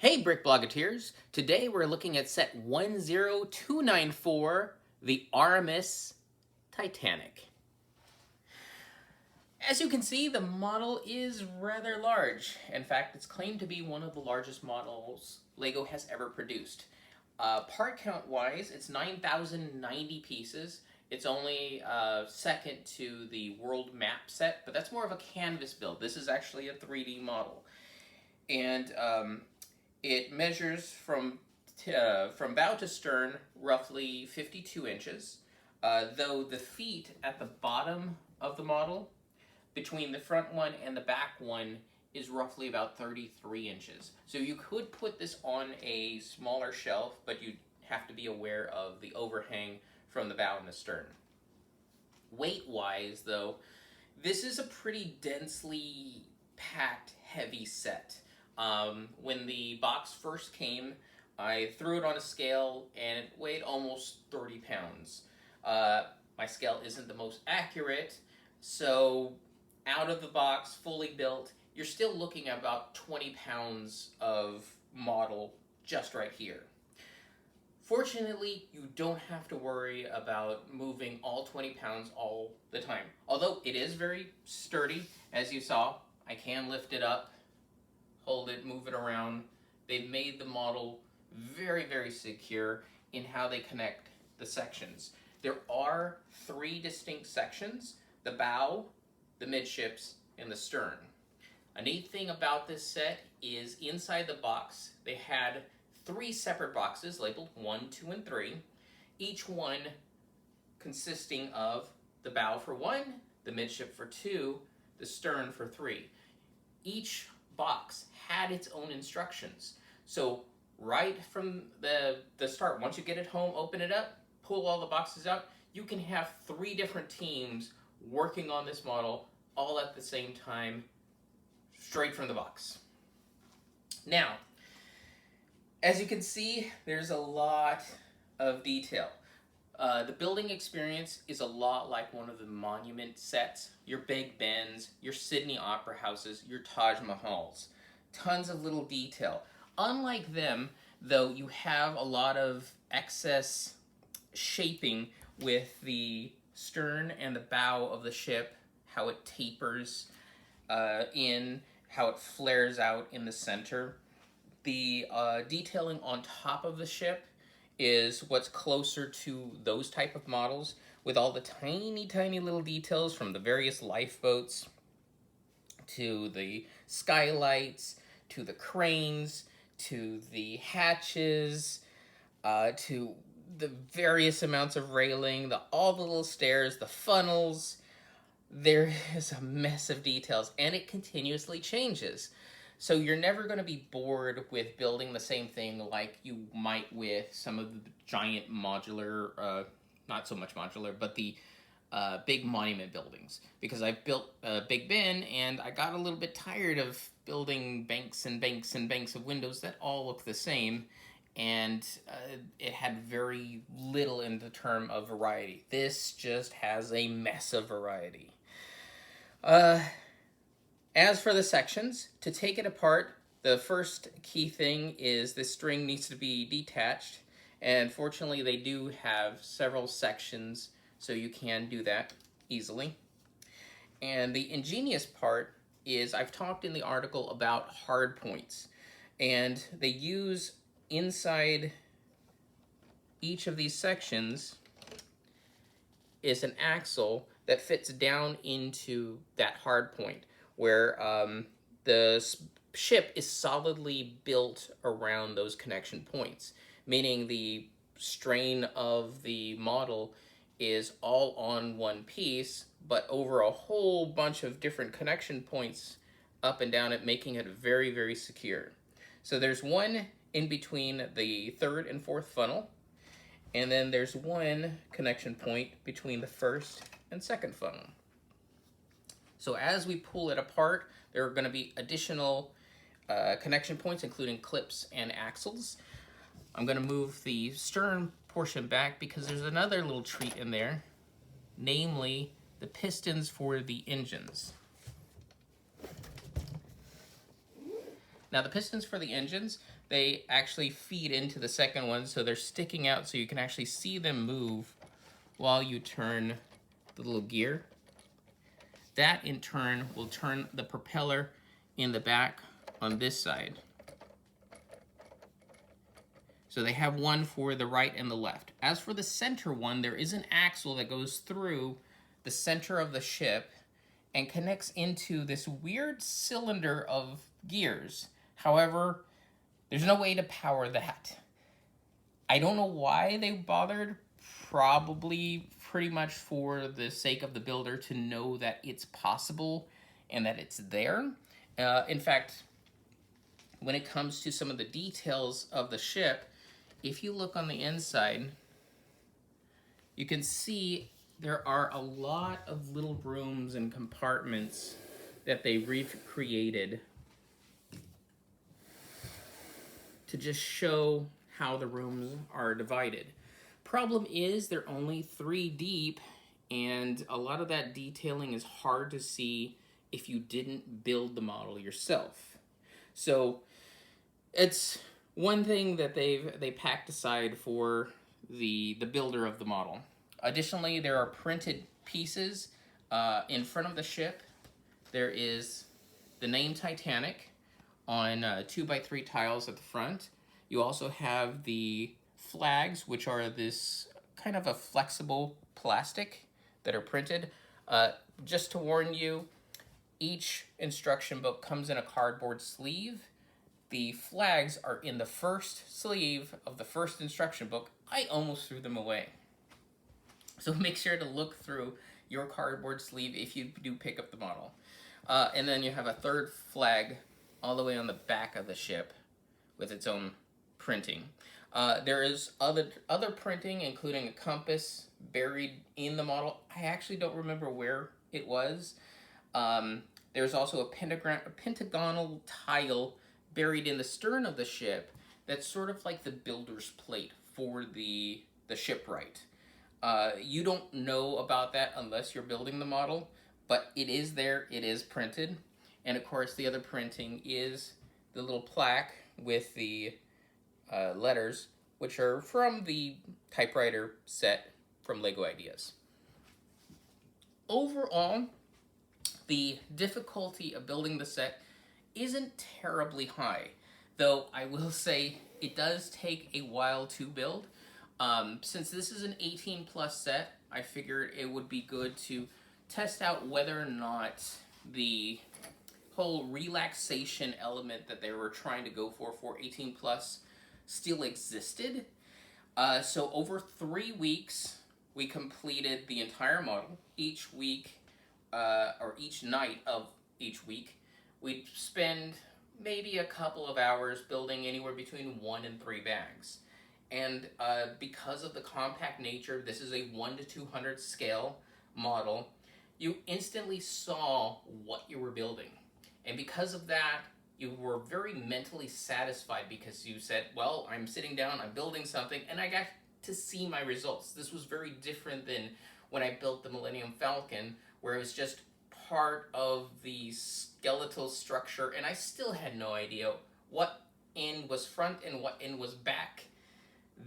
Hey Brick Today we're looking at set 10294, the RMS Titanic. As you can see, the model is rather large. In fact, it's claimed to be one of the largest models LEGO has ever produced. Part count wise, it's 9,090 pieces. It's only second to the world map set, but that's more of a canvas build. This is actually a 3D model. And it measures from bow to stern roughly 52 inches, though the feet at the bottom of the model, between the front one and the back one, is roughly about 33 inches. So you could put this on a smaller shelf, but you'd have to be aware of the overhang from the bow and the stern. Weight-wise, though, this is a pretty densely packed, heavy set. When the box first came, I threw it on a scale and it weighed almost 30 pounds. My scale isn't the most accurate, so out of the box, fully built, you're still looking at about 20 pounds of model just right here. Fortunately, you don't have to worry about moving all 20 pounds all the time. Although it is very sturdy, as you saw, I can lift it up, hold it, move it around. They've made the model very, very secure in how they connect the sections. There are 3 distinct sections: the bow, the midships, and the stern. A neat thing about this set is inside the box, they had 3 separate boxes labeled 1, 2, and 3, each one consisting of the bow for 1, the midship for 2, the stern for 3. Each box had its own instructions. So right from the start, once you get it home, open it up, pull all the boxes out, you can have 3 different teams working on this model all at the same time, straight from the box. Now, as you can see, there's a lot of detail. The building experience is a lot like one of the monument sets, your Big Bens, your Sydney Opera Houses, your Taj Mahals. Tons of little detail. Unlike them, though, you have a lot of excess shaping with the stern and the bow of the ship, how it tapers in, how it flares out in the center. The detailing on top of the ship is what's closer to those type of models, with all the tiny, tiny little details from the various lifeboats to the skylights, to the cranes, to the hatches, to the various amounts of railing, all the little stairs, the funnels. There is a mess of details, and it continuously changes. So you're never going to be bored with building the same thing like you might with some of the giant modular, not so much modular, but the big monument buildings. Because I've built Big Ben, and I got a little bit tired of building banks and banks and banks of windows that all look the same, and it had very little in the term of variety. This just has a mess of variety. As for the sections, to take it apart, the first key thing is this string needs to be detached, and fortunately they do have several sections, so you can do that easily. And the ingenious part is, I've talked in the article about hard points, and they use inside each of these sections is an axle that fits down into that hard point, where the ship is solidly built around those connection points, meaning the strain of the model is all on one piece, but over a whole bunch of different connection points up and down it, making it very, very secure. So there's one in between the 3rd and 4th funnel, and then there's one connection point between the 1st and 2nd funnel. So as we pull it apart, there are going to be additional connection points, including clips and axles. I'm going to move the stern portion back because there's another little treat in there, namely the pistons for the engines. Now the pistons for the engines, they actually feed into the second one, so they're sticking out so you can actually see them move while you turn the little gear. That in turn will turn the propeller in the back on this side. So they have one for the right and the left. As for the center one, there is an axle that goes through the center of the ship and connects into this weird cylinder of gears. However, there's no way to power that. I don't know why they bothered, probably pretty much for the sake of the builder to know that it's possible and that it's there. In fact, when it comes to some of the details of the ship, if you look on the inside, you can see there are a lot of little rooms and compartments that they recreated to just show how the rooms are divided. Problem is, they're only 3 deep, and a lot of that detailing is hard to see if you didn't build the model yourself. So it's one thing that they packed aside for the builder of the model. Additionally, there are printed pieces in front of the ship. There is the name Titanic on 2x3 tiles at the front. You also have the flags, which are this kind of a flexible plastic that are printed. Just to warn you, each instruction book comes in a cardboard sleeve. The flags are in the first sleeve of the first instruction book. I almost threw them away. So make sure to look through your cardboard sleeve if you do pick up the model. And then you have a third flag all the way on the back of the ship with its own printing. There is other printing, including a compass buried in the model. I actually don't remember where it was. There's also a pentagonal tile buried in the stern of the ship that's sort of like the builder's plate for the shipwright. You don't know about that unless you're building the model, but it is there, it is printed. And of course the other printing is the little plaque with the letters, which are from the typewriter set from Lego Ideas. Overall, the difficulty of building the set isn't terribly high, though I will say it does take a while to build. Since this is an 18 plus set, I figured it would be good to test out whether or not the whole relaxation element that they were trying to go for 18 plus still existed. So over 3 weeks, we completed the entire model. Each week, or each night of each week, we'd spend maybe a couple of hours building anywhere between 1 and 3 bags. And because of the compact nature, this is a 1 to 200 scale model, you instantly saw what you were building. And because of that, you were very mentally satisfied because you said, well, I'm sitting down, I'm building something, and I got to see my results. This was very different than when I built the Millennium Falcon, where it was just part of the skeletal structure, and I still had no idea what end was front and what end was back.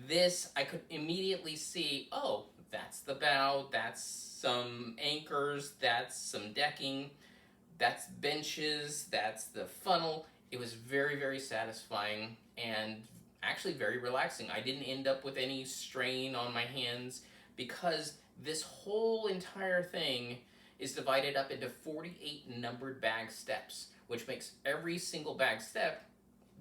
This, I could immediately see, oh, that's the bow, that's some anchors, that's some decking, that's benches, that's the funnel. It was very, very satisfying and actually very relaxing. I didn't end up with any strain on my hands because this whole entire thing is divided up into 48 numbered bag steps, which makes every single bag step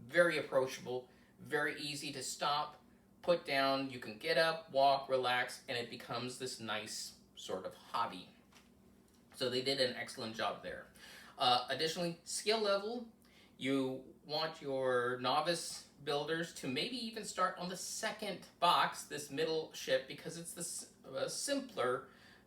very approachable, very easy to stop, put down. You can get up, walk, relax, and it becomes this nice sort of hobby. So they did an excellent job there. Additionally, skill level, you want your novice builders to maybe even start on the second box, this middle ship, because it's the simpler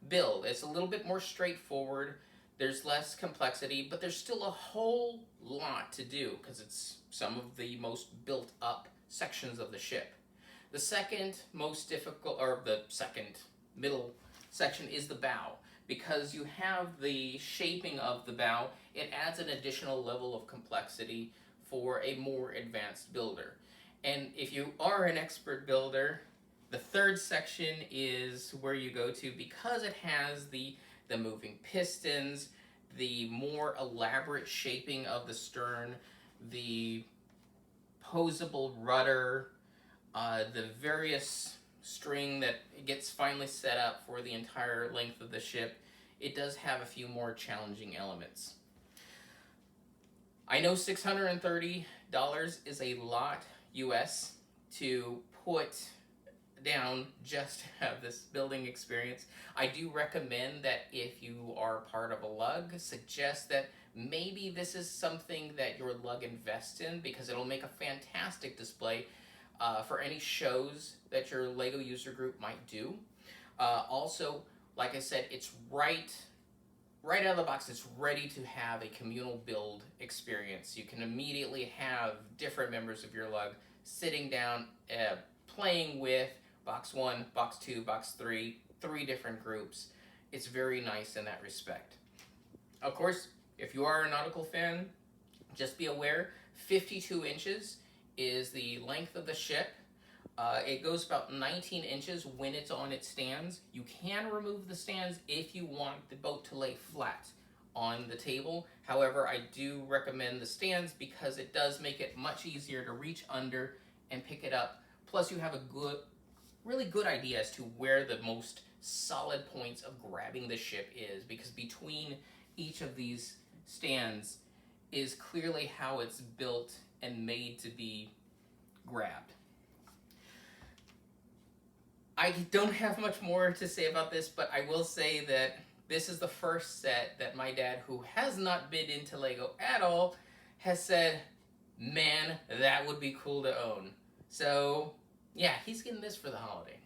build. It's a little bit more straightforward. There's less complexity, but there's still a whole lot to do because it's some of the most built up sections of the ship. The second most difficult, or the second middle section, is the bow. Because you have the shaping of the bow, it adds an additional level of complexity for a more advanced builder. And if you are an expert builder, the third section is where you go to, because it has the moving pistons, the more elaborate shaping of the stern, the posable rudder, the various string that gets finally set up for the entire length of the ship. It does have a few more challenging elements. I know $630 is a lot US to put down just to have this building experience. I do recommend that if you are part of a lug, suggest that maybe this is something that your lug invests in, because it'll make a fantastic display for any shows that your LEGO user group might do. Also, like I said, it's right out of the box, it's ready to have a communal build experience. You can immediately have different members of your lug sitting down, playing with box 1, box 2, box 3, 3 different groups. It's very nice in that respect. Of course, if you are a nautical fan, just be aware, 52 inches is the length of the ship. It goes about 19 inches when it's on its stands. You can remove the stands if you want the boat to lay flat on the table. However, I do recommend the stands because it does make it much easier to reach under and pick it up. Plus, you have a really good idea as to where the most solid points of grabbing the ship is, because between each of these stands is clearly how it's built and made to be grabbed. I don't have much more to say about this, but I will say that this is the first set that my dad, who has not been into LEGO at all, has said, man, that would be cool to own. So yeah, he's getting this for the holiday.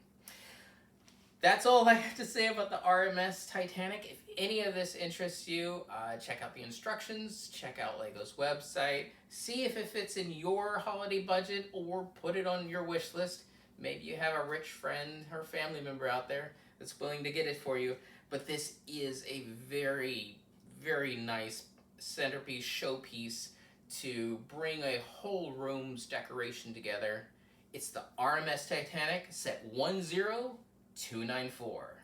That's all I have to say about the RMS Titanic. If any of this interests you, check out the instructions, check out LEGO's website, see if it fits in your holiday budget, or put it on your wish list. Maybe you have a rich friend or family member out there that's willing to get it for you. But this is a very, very nice centerpiece, showpiece to bring a whole room's decoration together. It's the RMS Titanic, set 10294.